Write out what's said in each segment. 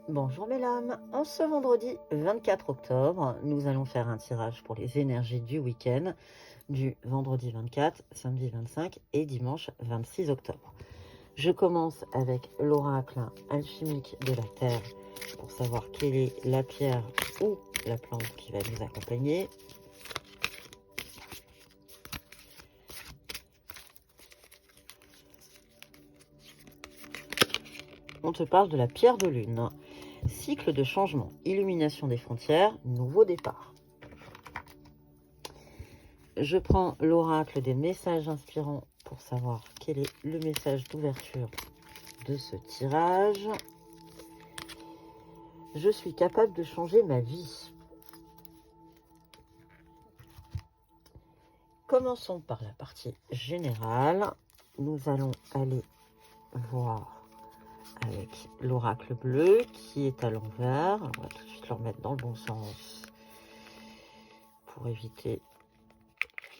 Bonjour mes lames, en ce vendredi 24 octobre, nous allons faire un tirage pour les énergies du week-end du vendredi 24, samedi 25 et dimanche 26 octobre. Je commence avec l'oracle alchimique de la Terre pour savoir quelle est la pierre ou la plante qui va nous accompagner. On te parle de la pierre de lune. Cycle de changement, illumination des frontières, nouveau départ. Je prends l'oracle des messages inspirants pour savoir quel est le message d'ouverture de ce tirage. Je suis capable de changer ma vie. Commençons par la partie générale. Nous allons aller voir avec l'oracle bleu qui est à l'envers. On va tout de suite le remettre dans le bon sens pour éviter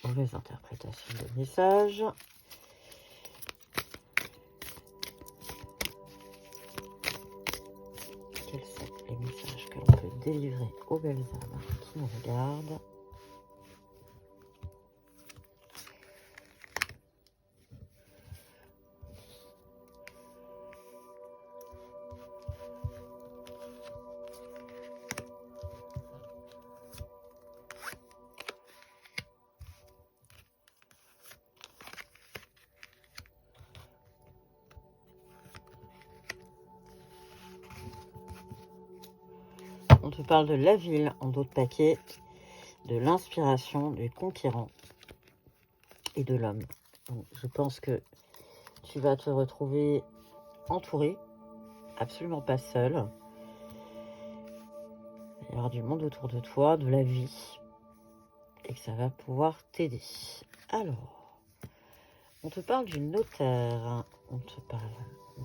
mauvaise interprétation des messages. Quels sont les messages que l'on peut délivrer aux belles âmes qui nous regardent? On te parle de la ville en dos de paquet, de l'inspiration, du conquérant et de l'homme. Je pense que tu vas te retrouver entouré, absolument pas seul. Il va y avoir du monde autour de toi, de la vie, et que ça va pouvoir t'aider. Alors, on te parle du notaire, on te parle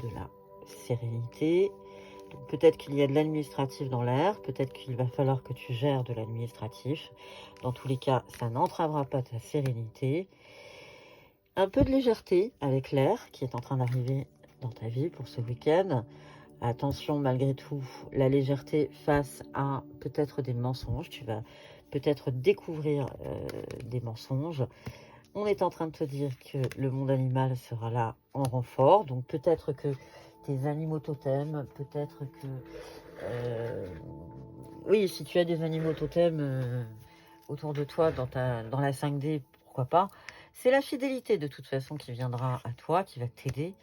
de la sérénité. Peut-être qu'il y a de l'administratif dans l'air, peut-être qu'il va falloir que tu gères de l'administratif. Dans tous les cas, ça n'entravera pas ta sérénité. Un peu de légèreté avec l'air qui est en train d'arriver dans ta vie pour ce week-end. Attention, malgré tout, la légèreté face à peut-être des mensonges. Tu vas peut-être découvrir des mensonges. On est en train de te dire que le monde animal sera là en renfort. Donc peut-être que tes animaux totems, peut-être que... oui, si tu as des animaux totems autour de toi dans la 5D, pourquoi pas. C'est la fidélité de toute façon qui viendra à toi, qui va t'aider.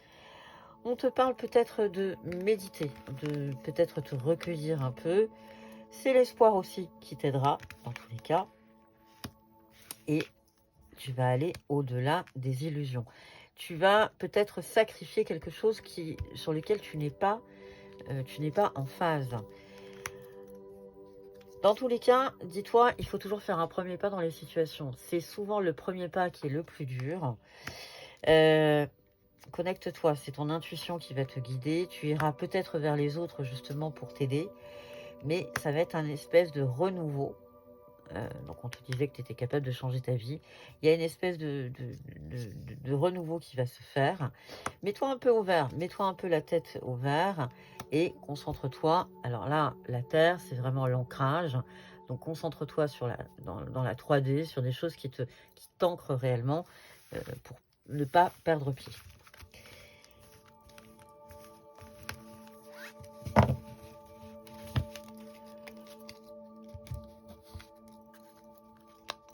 On te parle peut-être de méditer, de peut-être te recueillir un peu. C'est l'espoir aussi qui t'aidera dans tous les cas. Et tu vas aller au-delà des illusions. Tu vas peut-être sacrifier quelque chose sur lequel tu n'es pas en phase. Dans tous les cas, dis-toi, il faut toujours faire un premier pas dans les situations. C'est souvent le premier pas qui est le plus dur. Connecte-toi, c'est ton intuition qui va te guider. Tu iras peut-être vers les autres justement pour t'aider. Mais ça va être un espèce de renouveau. Donc on te disait que tu étais capable de changer ta vie. Il y a une espèce de renouveau qui va se faire. Mets-toi un peu au vert, mets-toi un peu la tête au vert et concentre-toi. Alors là, la terre, c'est vraiment l'ancrage. Donc concentre-toi dans la 3D, sur des choses qui t'ancrent réellement pour ne pas perdre pied.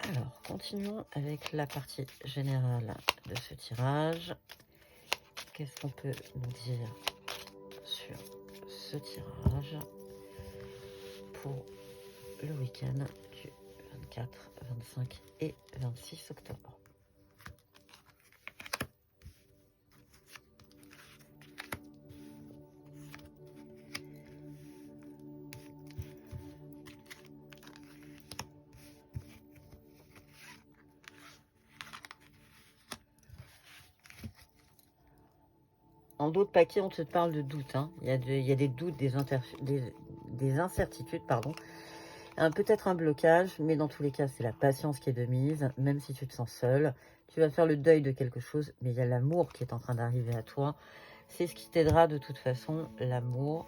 Alors, continuons avec la partie générale de ce tirage. Qu'est-ce qu'on peut nous dire sur ce tirage pour le week-end du 24, 25 et 26 octobre? En dos de paquet, on te parle de doutes. Hein. Il y a des doutes, des incertitudes, pardon. Peut-être un blocage, mais dans tous les cas, c'est la patience qui est de mise. Même si tu te sens seul, tu vas faire le deuil de quelque chose, mais il y a l'amour qui est en train d'arriver à toi. C'est ce qui t'aidera de toute façon, l'amour.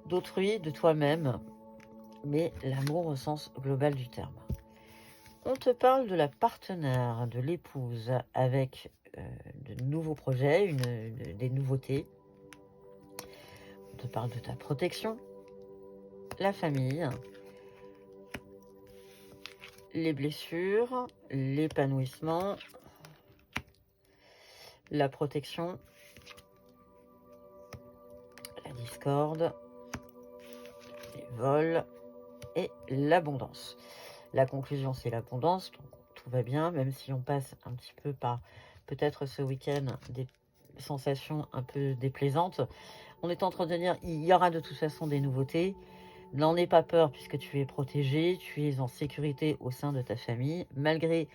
d'autrui, de toi-même, mais l'amour au sens global du terme. On te parle de la partenaire, de l'épouse, avec de nouveaux projets, des nouveautés. On te parle de ta protection, la famille, les blessures, l'épanouissement, la protection, la discorde, les vols et l'abondance. La conclusion, c'est l'abondance, donc tout va bien, même si on passe un petit peu par peut-être ce week-end des sensations un peu déplaisantes. On est en train de dire, il y aura de toute façon des nouveautés. N'en aie pas peur puisque tu es protégé, tu es en sécurité au sein de ta famille, malgré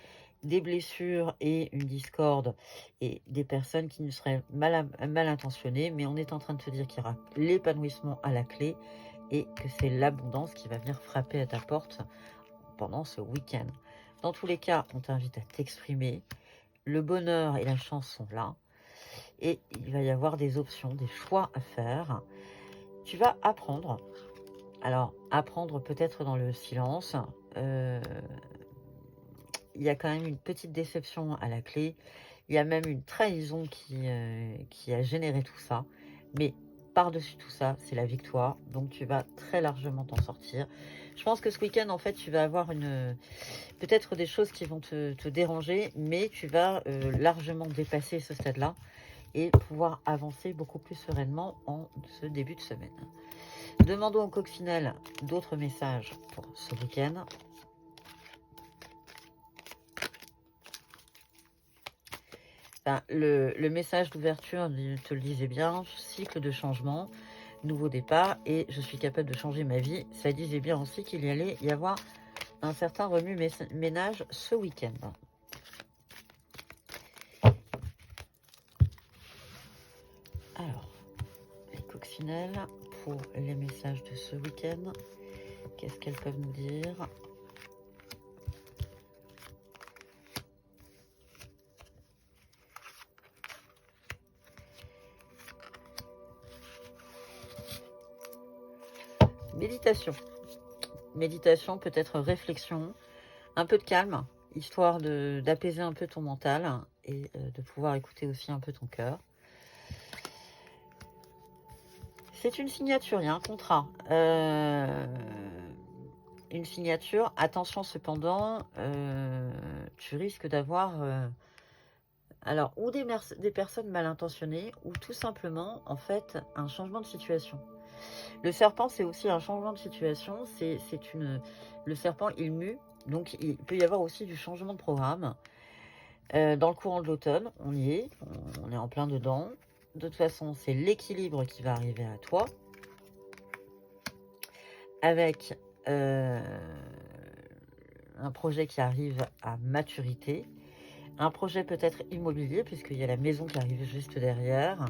des blessures et une discorde et des personnes qui ne seraient mal intentionnées, mais on est en train de te dire qu'il y aura l'épanouissement à la clé et que c'est l'abondance qui va venir frapper à ta porte pendant ce week-end. Dans tous les cas, on t'invite à t'exprimer. Le bonheur et la chance sont là. Et il va y avoir des options, des choix à faire. Tu vas apprendre. Alors, apprendre peut-être dans le silence. Il y a quand même une petite déception à la clé. Il y a même une trahison qui a généré tout ça. Mais par-dessus tout ça, c'est la victoire. Donc, tu vas très largement t'en sortir. Je pense que ce week-end, en fait, tu vas avoir peut-être des choses qui vont te déranger, mais tu vas largement dépasser ce stade-là et pouvoir avancer beaucoup plus sereinement en ce début de semaine. Demandons au coccinelle d'autres messages pour ce week-end. Enfin, le message d'ouverture te le disait bien, cycle de changement, nouveau départ, et je suis capable de changer ma vie. Ça disait bien aussi qu'il y allait y avoir un certain remue-ménage ce week-end. Alors, les coccinelles, pour les messages de ce week-end, qu'est-ce qu'elles peuvent nous dire ? Méditation. Méditation, peut-être réflexion, un peu de calme, histoire d'apaiser un peu ton mental et de pouvoir écouter aussi un peu ton cœur. C'est une signature, il y a un contrat. Une signature. Attention cependant, tu risques d'avoir alors ou des personnes mal intentionnées ou tout simplement en fait un changement de situation. Le serpent, c'est aussi un changement de situation. Le serpent, il mue, donc il peut y avoir aussi du changement de programme. Dans le courant de l'automne, on y est, on est en plein dedans. De toute façon, c'est l'équilibre qui va arriver à toi. Avec un projet qui arrive à maturité. Un projet peut-être immobilier, puisqu'il y a la maison qui arrive juste derrière.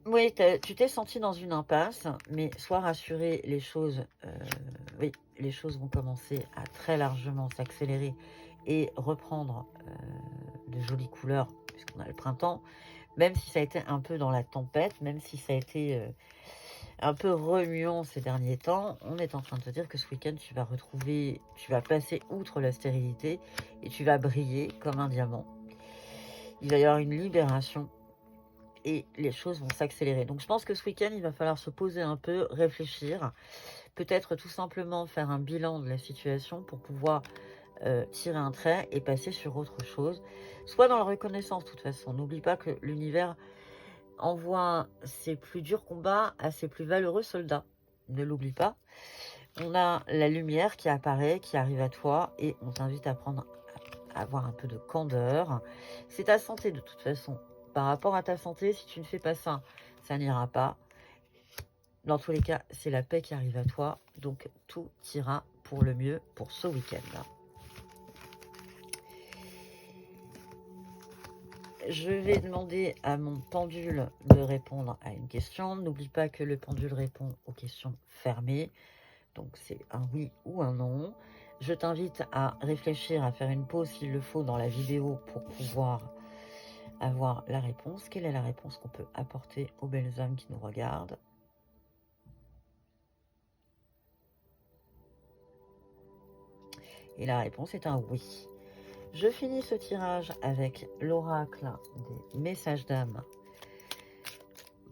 Oui, tu t'es senti dans une impasse, mais sois rassuré, les choses vont commencer à très largement s'accélérer et reprendre de jolies couleurs, puisqu'on a le printemps, même si ça a été un peu dans la tempête, même si ça a été un peu remuant ces derniers temps, on est en train de te dire que ce week-end, tu vas passer outre la stérilité et tu vas briller comme un diamant. Il va y avoir une libération et les choses vont s'accélérer. Donc je pense que ce week-end, il va falloir se poser un peu, réfléchir, peut-être tout simplement faire un bilan de la situation pour pouvoir tirer un trait et passer sur autre chose. Soit dans la reconnaissance, de toute façon. N'oublie pas que l'univers envoie ses plus durs combats à ses plus valeureux soldats. Ne l'oublie pas. On a la lumière qui apparaît, qui arrive à toi et on t'invite à avoir un peu de candeur. C'est ta santé de toute façon. Par rapport à ta santé, si tu ne fais pas ça, ça n'ira pas. Dans tous les cas, c'est la paix qui arrive à toi. Donc, tout ira pour le mieux pour ce week-end. Je vais demander à mon pendule de répondre à une question. N'oublie pas que le pendule répond aux questions fermées. Donc, c'est un oui ou un non. Je t'invite à réfléchir, à faire une pause s'il le faut dans la vidéo pour pouvoir avoir la réponse. Quelle est la réponse qu'on peut apporter aux belles âmes qui nous regardent? Et la réponse est un oui. Je finis ce tirage avec l'oracle des messages d'âme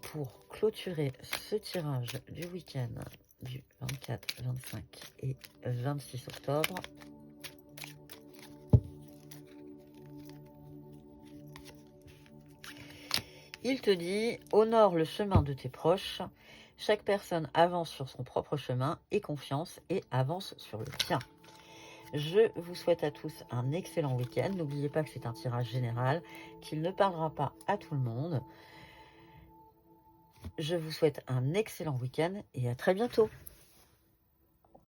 pour clôturer ce tirage du week-end du 24, 25 et 26 octobre. Il te dit, honore le chemin de tes proches. Chaque personne avance sur son propre chemin, aie confiance et avance sur le tien. Je vous souhaite à tous un excellent week-end. N'oubliez pas que c'est un tirage général, qu'il ne parlera pas à tout le monde. Je vous souhaite un excellent week-end et à très bientôt.